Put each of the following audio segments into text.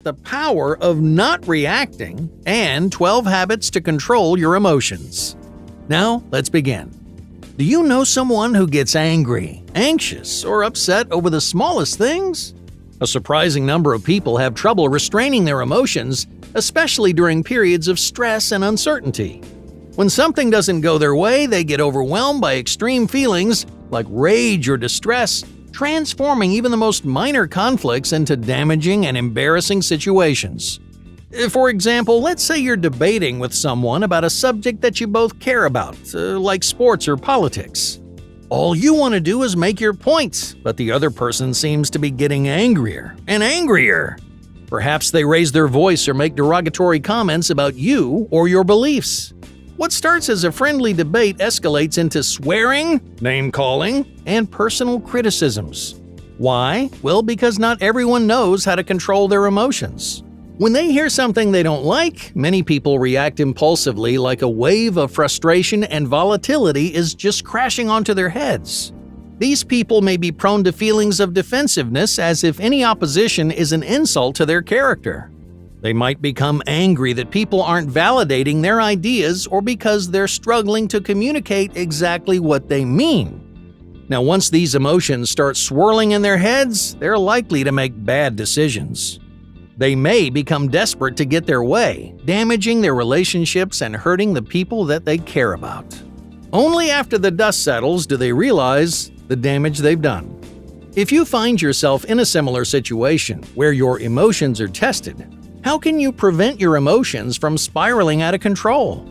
the power of not reacting, and 12 habits to control your emotions. Now, let's begin. Do you know someone who gets angry, anxious, or upset over the smallest things? A surprising number of people have trouble restraining their emotions, especially during periods of stress and uncertainty. When something doesn't go their way, they get overwhelmed by extreme feelings like rage or distress, transforming even the most minor conflicts into damaging and embarrassing situations. For example, let's say you're debating with someone about a subject that you both care about, like sports or politics. All you want to do is make your points, but the other person seems to be getting angrier and angrier. Perhaps they raise their voice or make derogatory comments about you or your beliefs. What starts as a friendly debate escalates into swearing, name-calling, and personal criticisms. Why? Well, because not everyone knows how to control their emotions. When they hear something they don't like, many people react impulsively like a wave of frustration and volatility is just crashing onto their heads. These people may be prone to feelings of defensiveness as if any opposition is an insult to their character. They might become angry that people aren't validating their ideas or because they're struggling to communicate exactly what they mean. Now, once these emotions start swirling in their heads, they're likely to make bad decisions. They may become desperate to get their way, damaging their relationships and hurting the people that they care about. Only after the dust settles do they realize the damage they've done. If you find yourself in a similar situation where your emotions are tested, how can you prevent your emotions from spiraling out of control?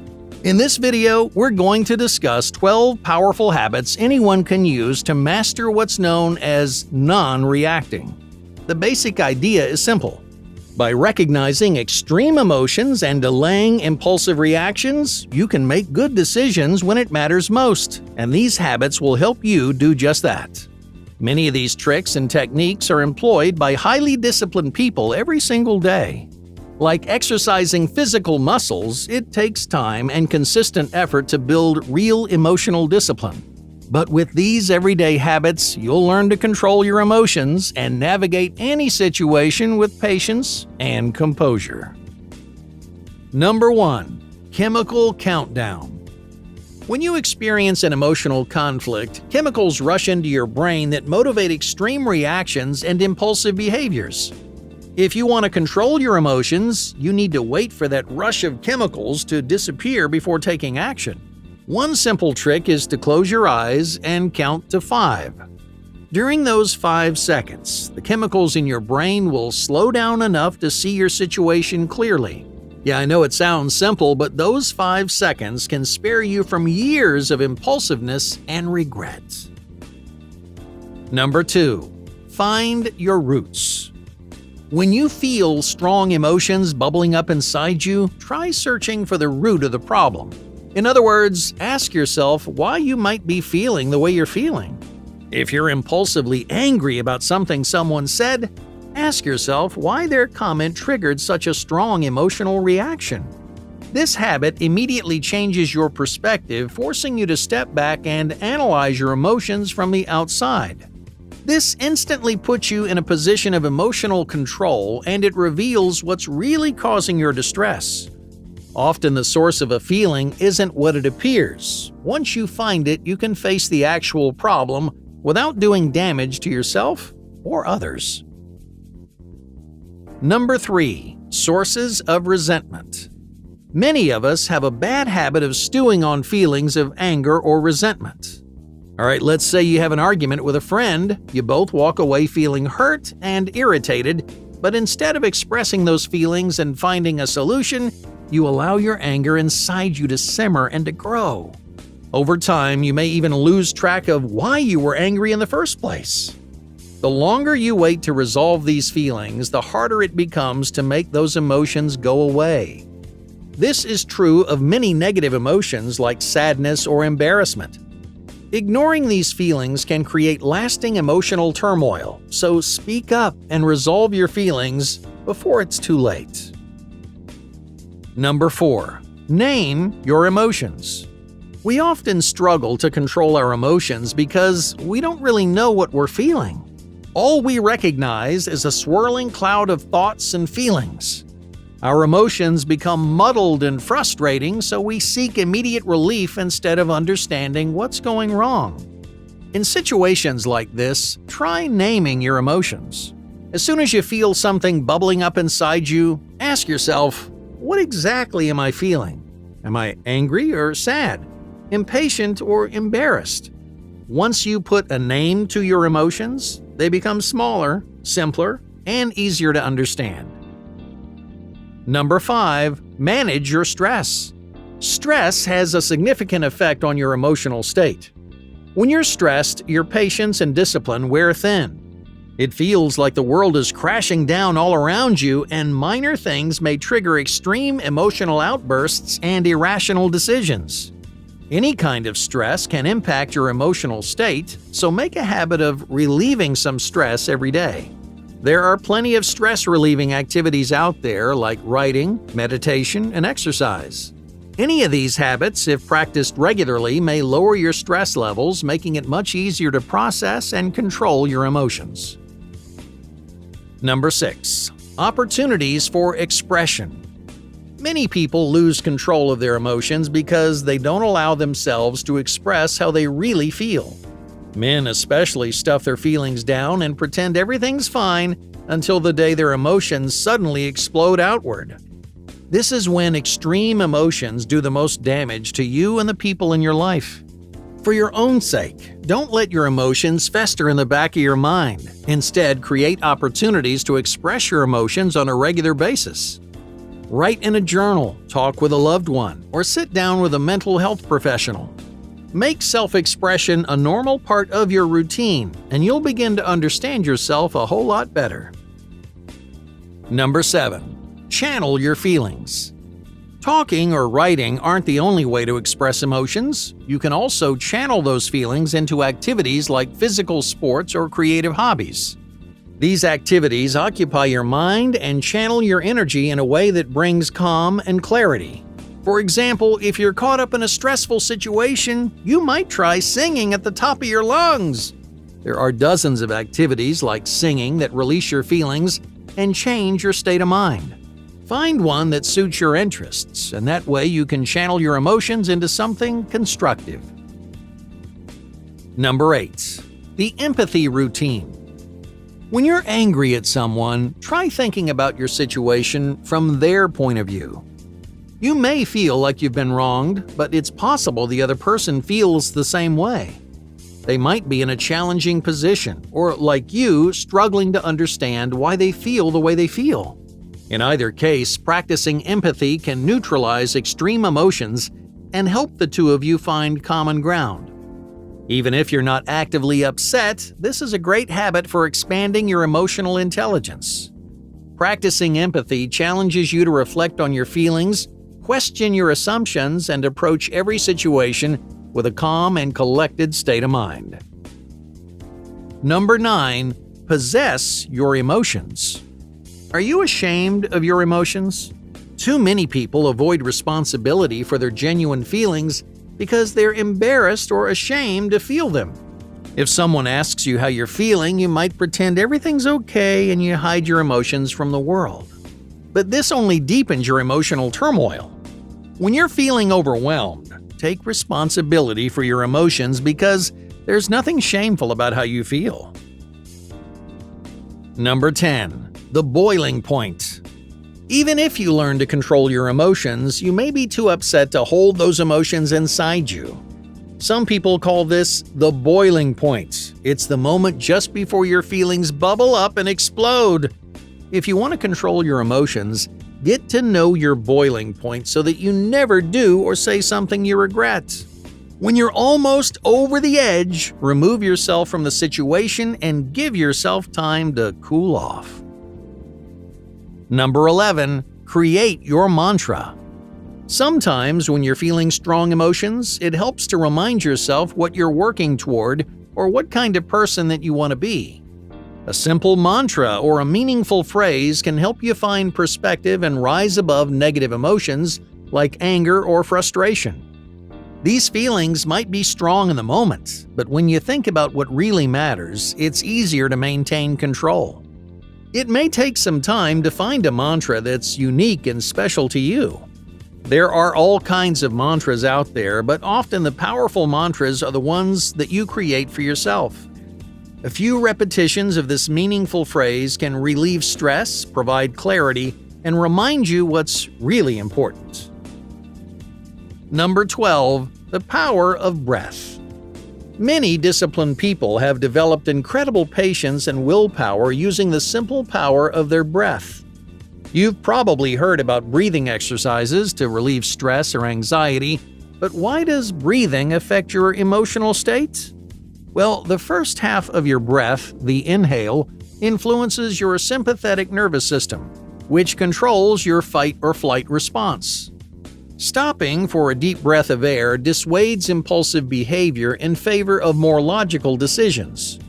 In this video, we're going to discuss 12 powerful habits anyone can use to master what's known as non-reacting. The basic idea is simple. By recognizing extreme emotions and delaying impulsive reactions, you can make good decisions when it matters most, and these habits will help you do just that. Many of these tricks and techniques are employed by highly disciplined people every single day. Like exercising physical muscles, it takes time and consistent effort to build real emotional discipline. But with these everyday habits, you'll learn to control your emotions and navigate any situation with patience and composure. Number 1. Chemical countdown. When you experience an emotional conflict, chemicals rush into your brain that motivate extreme reactions and impulsive behaviors. If you want to control your emotions, you need to wait for that rush of chemicals to disappear before taking action. One simple trick is to close your eyes and count to 5. During those 5 seconds, the chemicals in your brain will slow down enough to see your situation clearly. Yeah, I know it sounds simple, but those 5 seconds can spare you from years of impulsiveness and regret. Number 2. Find your roots. When you feel strong emotions bubbling up inside you, try searching for the root of the problem. In other words, ask yourself why you might be feeling the way you're feeling. If you're impulsively angry about something someone said, ask yourself why their comment triggered such a strong emotional reaction. This habit immediately changes your perspective, forcing you to step back and analyze your emotions from the outside. This instantly puts you in a position of emotional control, and it reveals what's really causing your distress. Often the source of a feeling isn't what it appears. Once you find it, you can face the actual problem without doing damage to yourself or others. Number 3. Sources of resentment. Many of us have a bad habit of stewing on feelings of anger or resentment. Alright, let's say you have an argument with a friend. You both walk away feeling hurt and irritated, but instead of expressing those feelings and finding a solution, you allow your anger inside you to simmer and to grow. Over time, you may even lose track of why you were angry in the first place. The longer you wait to resolve these feelings, the harder it becomes to make those emotions go away. This is true of many negative emotions like sadness or embarrassment. Ignoring these feelings can create lasting emotional turmoil, so speak up and resolve your feelings before it's too late. Number 4. Name your emotions. We often struggle to control our emotions because we don't really know what we're feeling. All we recognize is a swirling cloud of thoughts and feelings. Our emotions become muddled and frustrating, so we seek immediate relief instead of understanding what's going wrong. In situations like this, try naming your emotions. As soon as you feel something bubbling up inside you, ask yourself, what exactly am I feeling? Am I angry or sad? Impatient or embarrassed? Once you put a name to your emotions, they become smaller, simpler, and easier to understand. Number 5. Manage your stress. Stress has a significant effect on your emotional state. When you're stressed, your patience and discipline wear thin. It feels like the world is crashing down all around you, and minor things may trigger extreme emotional outbursts and irrational decisions. Any kind of stress can impact your emotional state, so make a habit of relieving some stress every day. There are plenty of stress-relieving activities out there like writing, meditation, and exercise. Any of these habits, if practiced regularly, may lower your stress levels, making it much easier to process and control your emotions. Number 6. Opportunities for expression. Many people lose control of their emotions because they don't allow themselves to express how they really feel. Men especially stuff their feelings down and pretend everything's fine until the day their emotions suddenly explode outward. This is when extreme emotions do the most damage to you and the people in your life. For your own sake, don't let your emotions fester in the back of your mind. Instead, create opportunities to express your emotions on a regular basis. Write in a journal, talk with a loved one, or sit down with a mental health professional. Make self-expression a normal part of your routine, and you'll begin to understand yourself a whole lot better. Number 7. Channel your feelings. Talking or writing aren't the only way to express emotions. You can also channel those feelings into activities like physical sports or creative hobbies. These activities occupy your mind and channel your energy in a way that brings calm and clarity. For example, if you're caught up in a stressful situation, you might try singing at the top of your lungs. There are dozens of activities like singing that release your feelings and change your state of mind. Find one that suits your interests, and that way you can channel your emotions into something constructive. Number 8. The empathy routine. When you're angry at someone, try thinking about your situation from their point of view. You may feel like you've been wronged, but it's possible the other person feels the same way. They might be in a challenging position, or like you, struggling to understand why they feel the way they feel. In either case, practicing empathy can neutralize extreme emotions and help the two of you find common ground. Even if you're not actively upset, this is a great habit for expanding your emotional intelligence. Practicing empathy challenges you to reflect on your feelings, question your assumptions, and approach every situation with a calm and collected state of mind. Number 9. Possess your emotions. Are you ashamed of your emotions? Too many people avoid responsibility for their genuine feelings because they're embarrassed or ashamed to feel them. If someone asks you how you're feeling, you might pretend everything's okay and you hide your emotions from the world. But this only deepens your emotional turmoil. When you're feeling overwhelmed, take responsibility for your emotions because there's nothing shameful about how you feel. Number 10. The boiling point. Even if you learn to control your emotions, you may be too upset to hold those emotions inside you. Some people call this the boiling point. It's the moment just before your feelings bubble up and explode. If you want to control your emotions, get to know your boiling point so that you never do or say something you regret. When you're almost over the edge, remove yourself from the situation and give yourself time to cool off. Number 11. Create your mantra. Sometimes when you're feeling strong emotions, it helps to remind yourself what you're working toward or what kind of person that you want to be. A simple mantra or a meaningful phrase can help you find perspective and rise above negative emotions like anger or frustration. These feelings might be strong in the moment, but when you think about what really matters, it's easier to maintain control. It may take some time to find a mantra that's unique and special to you. There are all kinds of mantras out there, but often the powerful mantras are the ones that you create for yourself. A few repetitions of this meaningful phrase can relieve stress, provide clarity, and remind you what's really important. Number 12. The power of breath. Many disciplined people have developed incredible patience and willpower using the simple power of their breath. You've probably heard about breathing exercises to relieve stress or anxiety, but why does breathing affect your emotional state? Well, the first half of your breath, the inhale, influences your sympathetic nervous system, which controls your fight or flight response. Stopping for a deep breath of air dissuades impulsive behavior in favor of more logical decisions.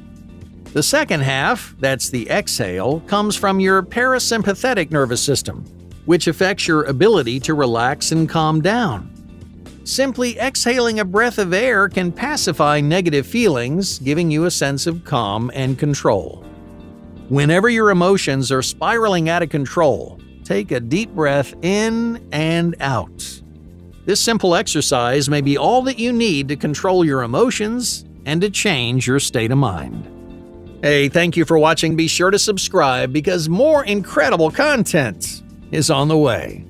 The second half, that's the exhale, comes from your parasympathetic nervous system, which affects your ability to relax and calm down. Simply exhaling a breath of air can pacify negative feelings, giving you a sense of calm and control. Whenever your emotions are spiraling out of control, take a deep breath in and out. This simple exercise may be all that you need to control your emotions and to change your state of mind. Hey, thank you for watching. Be sure to subscribe because more incredible content is on the way.